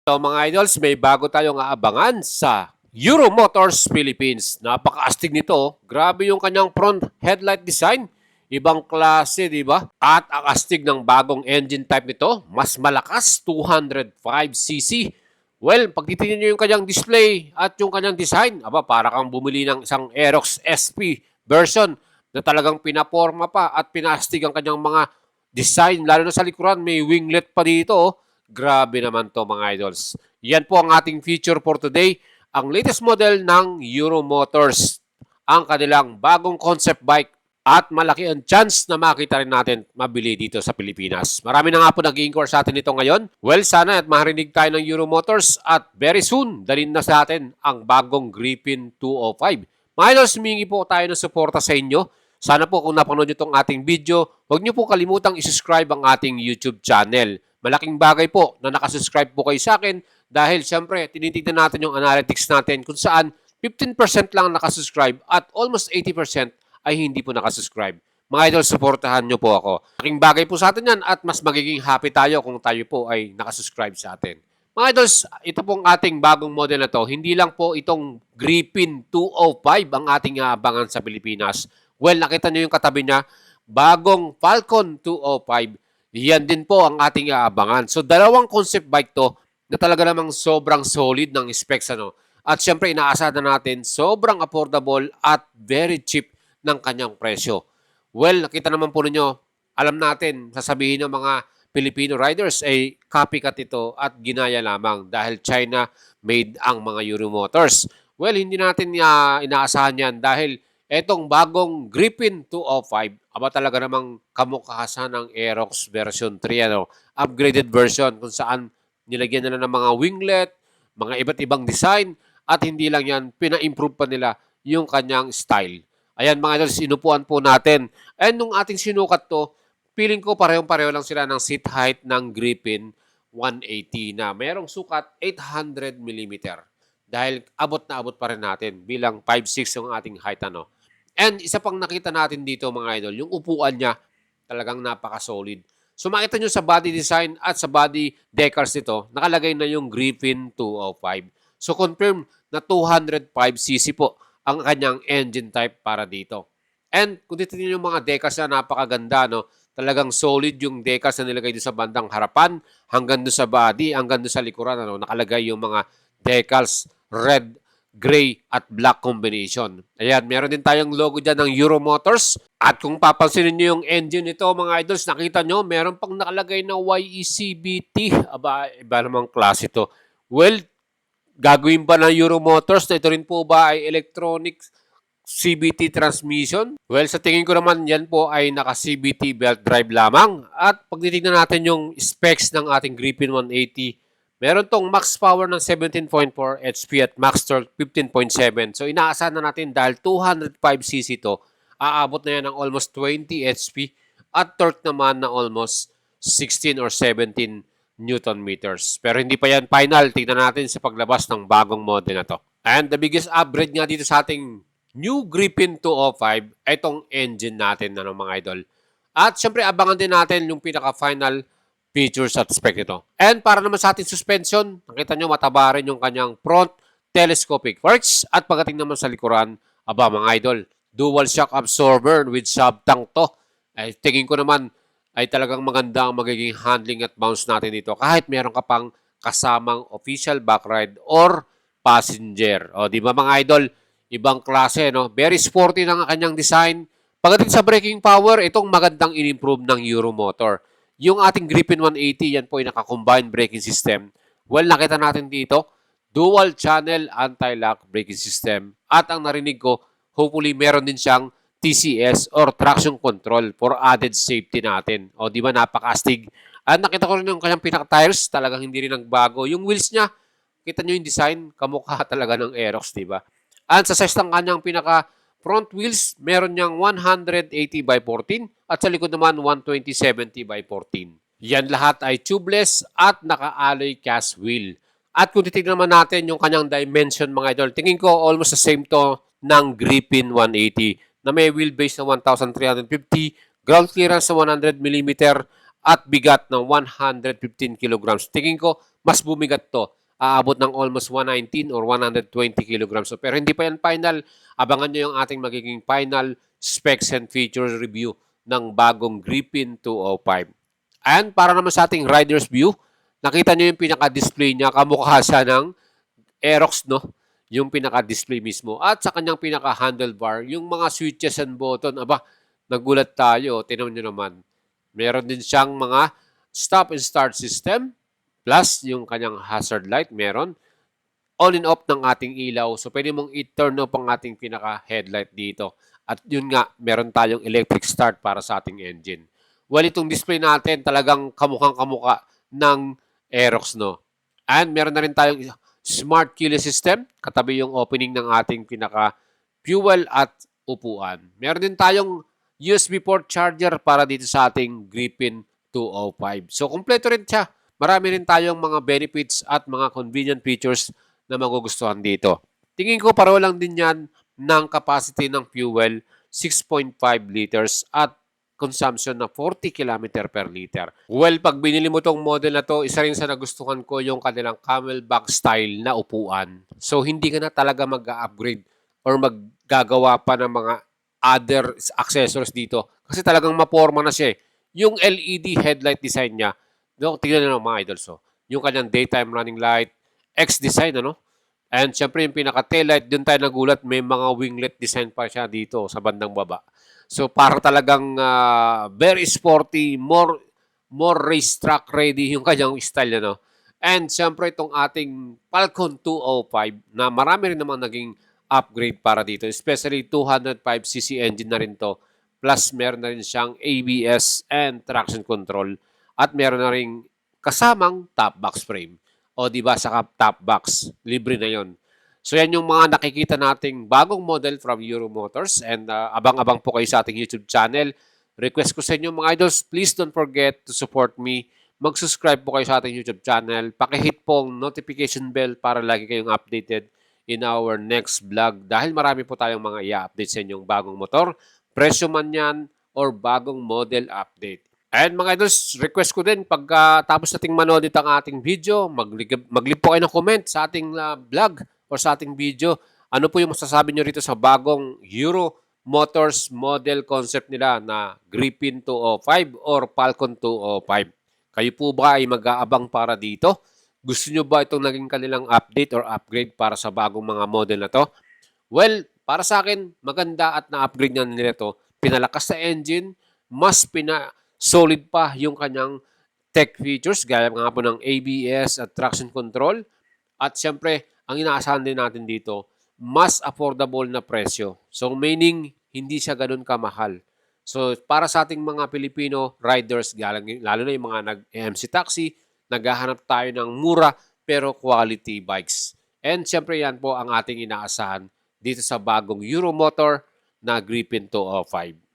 So mga idols, may bago tayong aabangan sa Euro Motors Philippines. Napakaastig nito. Grabe yung kanyang front headlight design. Ibang klase, di ba? At ang astig ng bagong engine type nito, mas malakas, 205cc. Well, pag titingnan nyo yung kanyang display at yung kanyang design, para kang bumili ng isang Aerox SP version na talagang pinaporma pa at pinastig ang kanyang mga design. Lalo na sa likuran, may winglet pa dito. Oh. Grabe naman to mga idols. Yan po ang ating feature for today. Ang latest model ng Euro Motors. Ang kanilang bagong concept bike. At malaki ang chance na makita rin natin mabili dito sa Pilipinas. Marami na nga po nag-inquire sa atin ito ngayon. Well, sana at marinig tayo ng Euro Motors at very soon, dalhin na sa atin ang bagong Griffin 205. Mga idols, humingi po tayo ng suporta sa inyo. Sana po kung napanood nyo itong ating video, huwag nyo po kalimutang isubscribe ang ating YouTube channel. Malaking bagay po na nakasubscribe po kayo sa akin dahil siyempre tinitignan natin yung analytics natin kung saan 15% lang nakasubscribe at almost 80% ay hindi po nakasubscribe. Mga idol, supportahan nyo po ako. Malaking bagay po sa atin yan at mas magiging happy tayo kung tayo po ay nakasubscribe sa atin. Mga idols, ito pong ating bagong model na to, hindi lang po itong Griffin 205 ang ating aabangan sa Pilipinas. Well, nakita nyo yung katabi niya, bagong Falcon 205. Yan din po ang ating aabangan. So, dalawang concept bike to na talaga namang sobrang solid ng specs. At syempre, inaasahan na natin sobrang affordable at very cheap ng kanyang presyo. Well, nakita naman po ninyo, alam natin, sasabihin ng mga Filipino riders ay copycat ito at ginaya lamang dahil China made ang mga Euro Motors. Well, hindi natin inaasahan yan dahil etong bagong Griffin 205, talaga namang kamukhasan ng Aerox version 3, upgraded version kung saan nilagyan nila ng mga winglet, mga iba't ibang design, at hindi lang yan, pina-improve pa nila yung kanyang style. Ayan mga idols, sinupuan po natin. And nung ating sinukat to, feeling ko parehong-pareho lang sila ng seat height ng Griffin 180 na mayroong sukat 800mm. Dahil abot na abot pa rin natin bilang 5'6 yung ating height. And isa pang nakita natin dito mga idol, yung upuan niya talagang napaka-solid. So makita nyo sa body design at sa body decals nito, nakalagay na yung Griffin 205. So confirm na 205cc po ang kanyang engine type para dito. And kung titignan yung mga decals na napakaganda, talagang solid yung decals na nilagay doon sa bandang harapan, hanggang doon sa body, hanggang doon sa likuran, nakalagay yung mga decals, red, gray at black combination. Ayan, meron din tayong logo dyan ng Euro Motors. At kung papansinin nyo yung engine nito mga idols, nakita nyo, meron pang nakalagay na YECBT. Iba namang klase ito. Well, gagawin ba ng Euro Motors na ito rin po ba ay electronic CVT transmission? Well, sa tingin ko naman yan po ay naka-CVT belt drive lamang. At pag titignan natin yung specs ng ating Griffin 180, meron tong max power ng 17.4 HP at max torque 15.7. So inaasahan na natin dahil 205cc to, aabot na yan ng almost 20 HP at torque naman na almost 16 or 17 Newton meters. Pero hindi pa yan final. Tingnan natin sa paglabas ng bagong model na to. And the biggest upgrade nga dito sa ating new Griffin 205, itong engine natin mga idol. At syempre abangan din natin yung pinaka-final features at spec nito. And para naman sa ating suspension, nakita nyo mataba rin yung kanyang front telescopic forks. At pagdating naman sa likuran, mga idol, dual shock absorber with sub-tank to. Ay, tingin ko naman ay talagang maganda ang magiging handling at bounce natin dito kahit meron ka pang kasamang official back ride or passenger. O, di ba mga idol? Ibang klase, Very sporty ng kanyang design. Pagdating sa braking power, itong magandang in-improve ng Euro Motor. Yung ating Griffin 180, yan po ay naka-combined braking system. Well, nakita natin dito, dual channel anti-lock braking system. At ang narinig ko, hopefully meron din siyang TCS or traction control for added safety natin. O, di ba napaka-astig? At nakita ko rin yung kanyang pinaka-tires, talagang hindi rin nagbago. Yung wheels niya, kita nyo yung design, kamukha talaga ng Aerox, di ba? At sa size ng kanyang pinaka-front wheels, meron niyang 180/14 at sa likod naman 120/70/14. Yan lahat ay tubeless at naka-alloy cast wheel. At kung titignan naman natin yung kanyang dimension mga idol, tingin ko almost the same to ng Griffin 180 na may wheelbase na 1,350, ground clearance na 100mm at bigat ng 115 kilograms. Tingin ko, mas bumigat to. Aabot ng almost 119 or 120 kilograms. So, pero hindi pa yan final. Abangan nyo yung ating magiging final specs and features review ng bagong Griffin 205. And para naman sa ating rider's view, nakita nyo yung pinaka-display niya, kamukha siya ng Aerox, no? Yung pinaka-display mismo. At sa kanyang pinaka-handlebar, yung mga switches and button, aba, nagulat tayo. Tingnan nyo naman. Meron din siyang mga stop and start system, plus yung kanyang hazard light, meron. On and off ng ating ilaw. So, pwede mong i-turn off ang ating pinaka-headlight dito. At yun nga, meron tayong electric start para sa ating engine. Well, itong display natin talagang kamukhang-kamukha ng Aerox, no? And meron na rin tayong smart keyless system, katabi yung opening ng ating pinaka-fuel at upuan. Meron din tayong USB port charger para dito sa ating Griffin 205. So, kumpleto rin siya. Marami rin tayong mga benefits at mga convenient features na magugustuhan dito. Tingin ko pareho lang din yan ng capacity ng fuel, 6.5 liters at consumption na 40 km per liter. Well, pag binili mo tong model na to, isa rin sa nagustuhan ko yung kanilang camelback style na upuan. So, hindi ka na talaga mag-upgrade or maggagawa pa ng mga other accessories dito. Kasi talagang maporma na siya eh. Yung LED headlight design niya, no, tingnan nyo mga idols. So, yung kanyang daytime running light, X-design, ano? And syempre yung pinaka-taillight, dun tayo nagulat, may mga winglet design pa siya dito sa bandang baba. So para talagang very sporty, more racetrack ready yung kanyang style, ano. And syempre itong ating Falcon 205 na marami rin namang naging upgrade para dito, especially 205cc engine na rin to. Plus meron na rin siyang ABS and traction control at meron na rin kasamang top box frame. O di ba sa top box, libre na 'yon. So yan yung mga nakikita nating bagong model from Euro Motors and abang-abang po kayo sa ating YouTube channel. Request ko sa inyo mga idols, please don't forget to support me. Mag-subscribe po kayo sa ating YouTube channel. Paki-hit po ang notification bell para lagi kayong updated in our next vlog dahil marami po tayong mga i-update sa inyong bagong motor, presyo man yan or bagong model update. And mga idols, request ko din pagkatapos nating manood ang ating video, mag-leave po kayo ng comment sa ating vlog o sa ating video. Ano po yung masasabi nyo rito sa bagong Euro Motors model concept nila na Griffin 205 or Falcon 205? Kayo po ba ay mag-aabang para dito? Gusto nyo ba itong naging kanilang update or upgrade para sa bagong mga model na to? Well, para sa akin, maganda at na-upgrade na nila ito. Pinalakas sa engine, mas solid pa yung kanyang tech features, gaya nga po ng ABS at traction control. At syempre, ang inaasahan din natin dito, mas affordable na presyo. So meaning, hindi siya ganun kamahal. So para sa ating mga Pilipino riders, lalo na yung mga nag-MC taxi, naghahanap tayo ng mura pero quality bikes. And syempre yan po ang ating inaasahan dito sa bagong Euro Motor na Griffin 205.